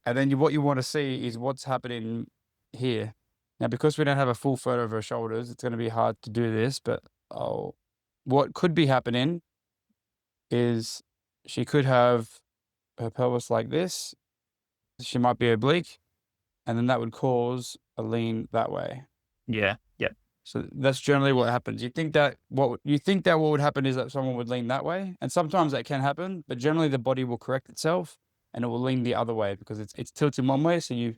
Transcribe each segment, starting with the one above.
And then what you want to see is what's happening here. Now, because we don't have a full photo of her shoulders, it's going to be hard to do this, but what could be happening is she could have her pelvis like this. She might be oblique, and then that would cause a lean that way. Yeah. Yep. So that's generally what happens. You think that what would happen is that someone would lean that way, and sometimes that can happen, but generally the body will correct itself and it will lean the other way because it's tilting one way, so your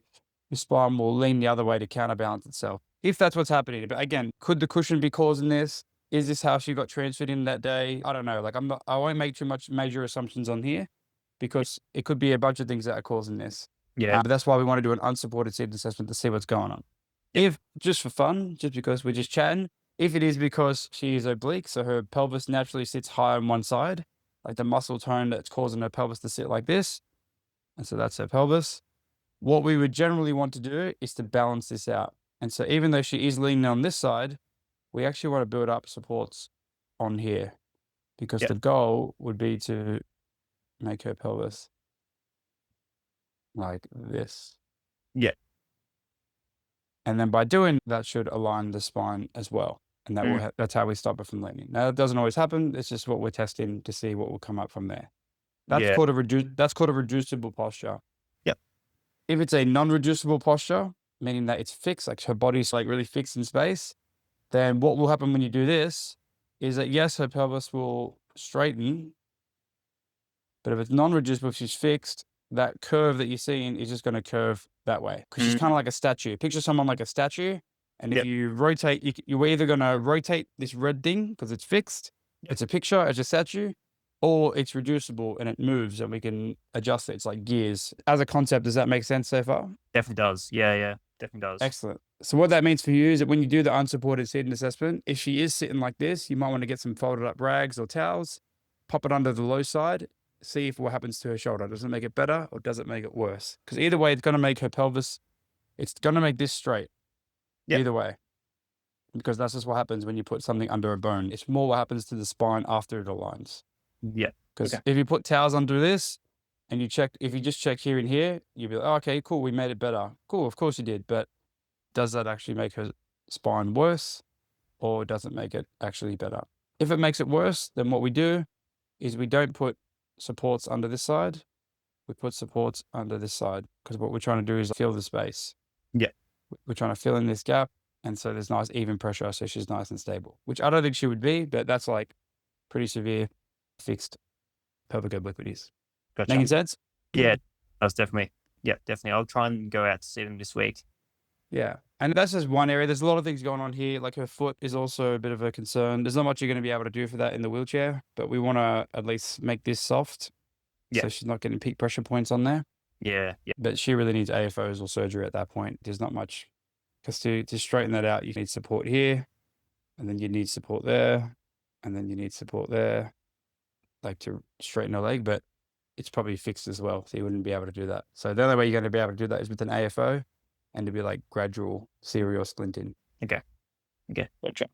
spine will lean the other way to counterbalance itself. If that's what's happening, but again, could the cushion be causing this? Is this how she got transferred in that day? I don't know. Like I won't make too much major assumptions on here because it could be a bunch of things that are causing this. Yeah. But that's why we want to do an unsupported seated assessment to see what's going on. If just for fun, just because we're just chatting, if it is because she is oblique, so her pelvis naturally sits high on one side, like the muscle tone that's causing her pelvis to sit like this, and so that's her pelvis. What we would generally want to do is to balance this out. And so even though she is leaning on this side, we actually want to build up supports on here because the goal would be to make her pelvis like this. Yeah. And then by doing that should align the spine as well. And that will that's how we stop it from leaning. Now, that doesn't always happen. It's just what we're testing to see what will come up from there. That's called a reducible posture. Yep. If it's a non-reducible posture, meaning that it's fixed, like her body's like really fixed in space, then what will happen when you do this is that yes, her pelvis will straighten, but if it's non-reducible, if she's fixed, that curve that you're seeing is just going to curve that way because she's kind of like a statue. Picture someone like a statue, and if you rotate, you're either going to rotate this red thing because it's fixed, it's a picture, it's a statue, or it's reducible and it moves and we can adjust it. It's like gears. As a concept, does that make sense so far? Definitely does. Yeah. Definitely does. Excellent. So what that means for you is that when you do the unsupported seating assessment, if she is sitting like this, you might want to get some folded up rags or towels, pop it under the low side, see if what happens to her shoulder. Does it make it better or does it make it worse? Because either way, it's going to make her pelvis, it's going to make this straight. Either way. Because that's just what happens when you put something under a bone. It's more what happens to the spine after it aligns. Yeah. Because if you put towels under this and if you just check here and here, you'll be like, oh, okay, cool, we made it better. Cool, of course you did. But does that actually make her spine worse or does it make it actually better? If it makes it worse, then what we do is we don't put supports under this side. We put supports under this side because what we're trying to do is fill the space. Yeah. We're trying to fill in this gap. And so there's nice even pressure. So she's nice and stable, which I don't think she would be, but that's like pretty severe fixed pelvic obliquities. Gotcha. Making sense? Yeah. That's definitely. Yeah, definitely. I'll try and go out to see them this week. Yeah. And that's just one area. There's a lot of things going on here. Like her foot is also a bit of a concern. There's not much you're going to be able to do for that in the wheelchair, but we want to at least make this soft. Yeah. So she's not getting peak pressure points on there. Yeah. But she really needs AFOs or surgery at that point. There's not much. Because to straighten that out, you need support here, and then you need support there, and then you need support there, like to straighten her leg, but it's probably fixed as well, so you wouldn't be able to do that. So the only way you're going to be able to do that is with an AFO and to be like gradual serial splinting. Okay. Gotcha.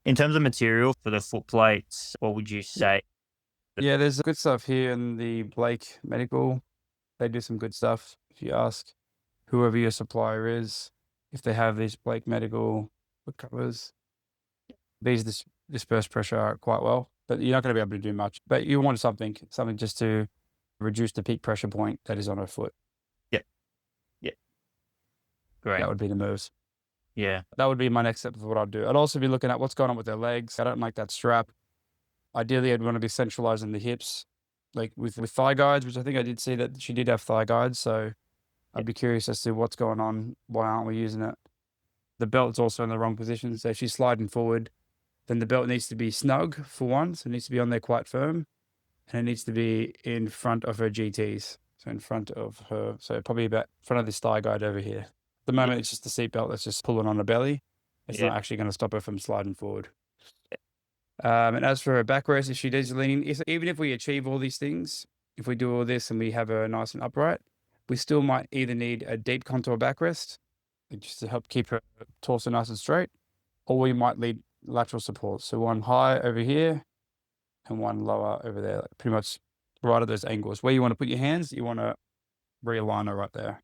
In terms of material for the foot plates, what would you say? Yeah, there's good stuff here in the Blake Medical. They do some good stuff. If you ask whoever your supplier is, if they have these Blake Medical foot covers, these disperse pressure quite well, but you're not going to be able to do much. But you want something just to reduce the peak pressure point that is on her foot. Yeah. Great. That would be the moves. Yeah. That would be my next step of what I'd do. I'd also be looking at what's going on with their legs. I don't like that strap. Ideally, I'd want to be centralizing the hips, like with thigh guides, which I think I did see that she did have thigh guides. So I'd be curious as to what's going on. Why aren't we using it? The belt's also in the wrong position. So if she's sliding forward, then the belt needs to be snug for one. So it needs to be on there quite firm. And it needs to be in front of her GTs. So in front of her, so probably about front of this thigh guide over here. At the moment, it's just the seat belt that's just pulling on her belly. It's not actually going to stop her from sliding forward. And as for her backrest, if she does leaning, even if we achieve all these things, if we do all this and we have her nice and upright, we still might either need a deep contour backrest, just to help keep her torso nice and straight, or we might need lateral support. So one high over here and one lower over there, like pretty much right at those angles. Where you want to put your hands, you want to realign her right there.